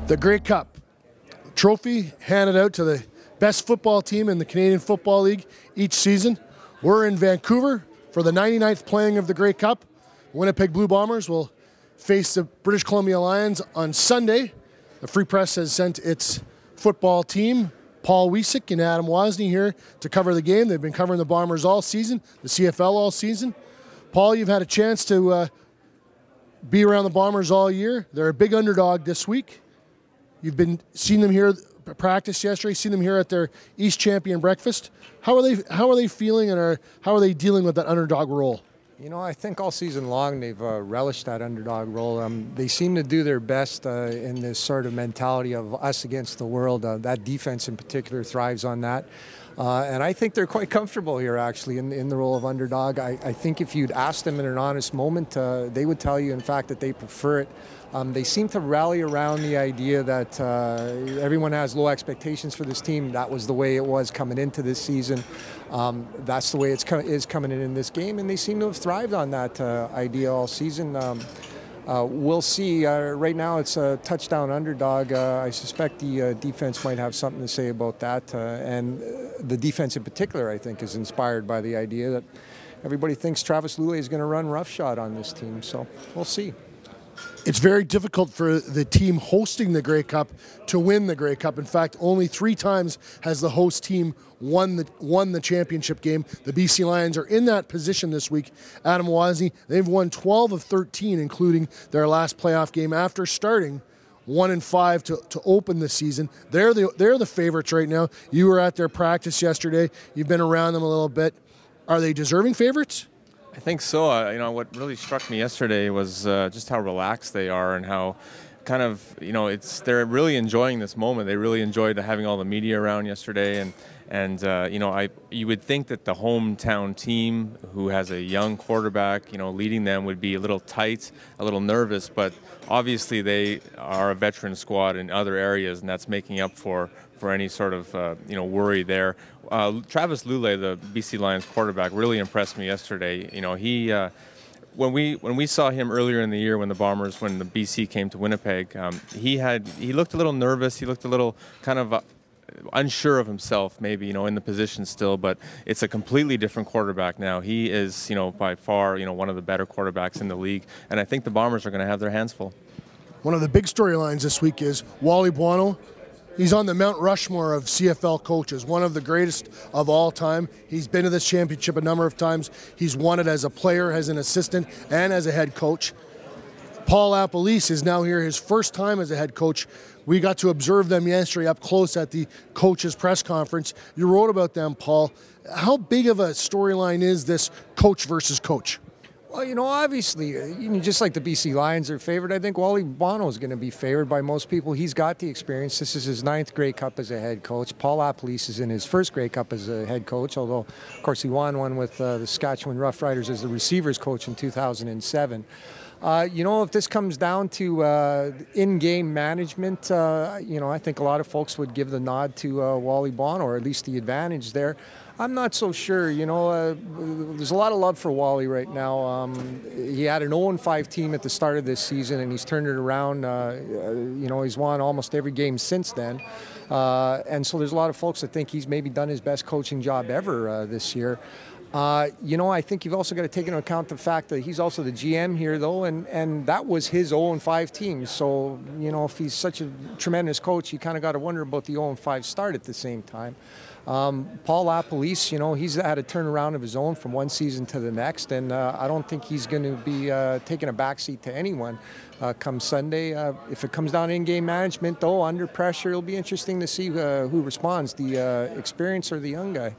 The Grey Cup trophy handed out to the best football team in the Canadian Football League each season. We're in Vancouver for the 99th playing of the Grey Cup. Winnipeg Blue Bombers will face the British Columbia Lions on Sunday. The Free Press has sent its football team, Paul Wiecek and Adam Wazny, here to cover the game. They've been covering the Bombers all season, the CFL all season. Paul, you've had a chance to be around the Bombers all year. They're a big underdog this week. You've seen them here practice yesterday, seen them here at their East Champion breakfast. How are they feeling, and how are they dealing with that underdog role? You know, I think all season long they've relished that underdog role. They seem to do their best in this sort of mentality of us against the world. That defense in particular thrives on that. And I think they're quite comfortable here, actually, in the role of underdog. I think if you'd asked them in an honest moment, they would tell you, in fact, that they prefer it. They seem to rally around the idea that everyone has low expectations for this team. That was the way it was coming into this season. That's the way it is coming in this game, and they seem to have thrived on that idea all season. We'll see. Right now it's a touchdown underdog. I suspect the defense might have something to say about that. And the defense in particular, I think, is inspired by the idea that everybody thinks Travis Lulay is going to run roughshod on this team. So we'll see. It's very difficult for the team hosting the Grey Cup to win the Grey Cup. In fact, only 3 times has the host team won the championship game. The BC Lions are in that position this week. Adam Wazny, they've won 12 of 13, including their last playoff game after starting 1-5 to open the season. They're the favorites right now. You were at their practice yesterday. You've been around them a little bit. Are they deserving favorites? I think so. You know, what really struck me yesterday was just how relaxed they are, and how kind of, you know, they're really enjoying this moment. They really enjoyed having all the media around yesterday, and you know, you would think that the hometown team, who has a young quarterback, you know, leading them, would be a little tight, a little nervous, but obviously they are a veteran squad in other areas, and that's making up for any sort of you know, worry there. Travis Lulay, the BC Lions quarterback, really impressed me yesterday. You know, he when we saw him earlier in the year when the BC came to Winnipeg, he looked a little nervous. He looked a little kind of unsure of himself, maybe, you know, in the position still, but it's a completely different quarterback now. He is, you know, by far, you know, one of the better quarterbacks in the league, and I think the Bombers are going to have their hands full. One of the big storylines this week is Wally Buono. He's on the Mount Rushmore of CFL coaches, one of the greatest of all time. He's been to this championship a number of times. He's won it as a player, as an assistant, and as a head coach. Paul LaPolice is now here his first time as a head coach. We got to observe them yesterday up close at the coaches' press conference. You wrote about them, Paul. How big of a storyline is this coach versus coach? Well, you know, obviously, just like the BC Lions are favored, I think Wally Buono is going to be favored by most people. He's got the experience. This is his 9th Grey Cup as a head coach. Paul LaPolice is in his 1st Grey Cup as a head coach, although, of course, he won one with the Saskatchewan Roughriders as the receivers coach in 2007. You know, if this comes down to in-game management, you know, I think a lot of folks would give the nod to Wally Buono, or at least the advantage there. I'm not so sure. You know, there's a lot of love for Wally right now. He had an 0-5 team at the start of this season, and he's turned it around. You know, he's won almost every game since then. And so there's a lot of folks that think he's maybe done his best coaching job ever this year. You know, I think you've also got to take into account the fact that he's also the GM here, though, and that was his 0-5 team. So, you know, if he's such a tremendous coach, you kind of got to wonder about the 0-5 start at the same time. Paul LaPolice, you know, he's had a turnaround of his own from one season to the next, and I don't think he's going to be taking a backseat to anyone come Sunday. If it comes down to in-game management, though, under pressure, it'll be interesting to see who responds, the experience or the young guy.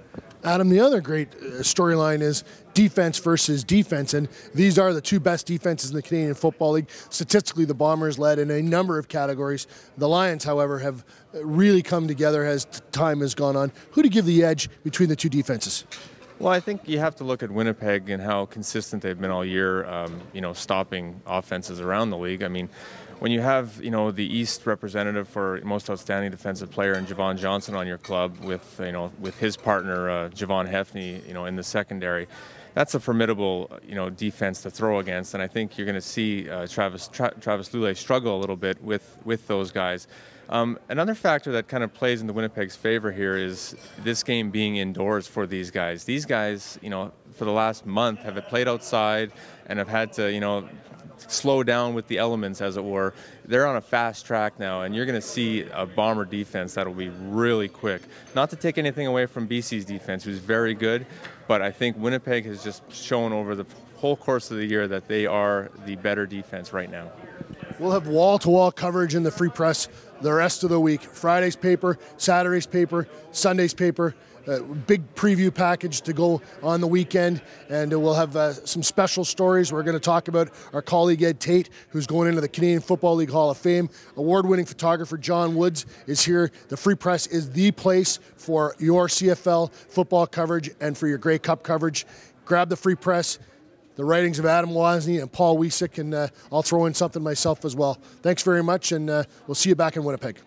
Adam, the other great storyline is defense versus defense, and these are the 2 best defenses in the Canadian Football League. Statistically, the Bombers led in a number of categories. The Lions, however, have really come together as time has gone on. Who do you give the edge between the 2 defenses? Well, I think you have to look at Winnipeg and how consistent they've been all year, you know, stopping offenses around the league. I mean, when you have, you know, the East representative for most outstanding defensive player and Javon Johnson on your club with, you know, with his partner Javon Hefney, you know, in the secondary, that's a formidable, defense to throw against. And I think you're going to see Travis Lulay struggle a little bit with those guys. Another factor that kind of plays into Winnipeg's favor here is this game being indoors for these guys. These guys, for the last month have played outside and have had to, slow down with the elements, as it were. They're on a fast track now, and you're going to see a Bomber defense that will be really quick. Not to take anything away from BC's defense, who's very good, but I think Winnipeg has just shown over the whole course of the year that they are the better defense right now. We'll have wall-to-wall coverage in the Free Press the rest of the week. Friday's paper, Saturday's paper, Sunday's paper. Big preview package to go on the weekend, and we'll have some special stories. We're going to talk about our colleague Ed Tate, who's going into the Canadian Football League Hall of Fame. Award-winning photographer John Woods is here. The Free Press is the place for your CFL football coverage and for your Grey Cup coverage. Grab the Free Press, the writings of Adam Wazny and Paul Wiecek, and I'll throw in something myself as well. Thanks very much, and we'll see you back in Winnipeg.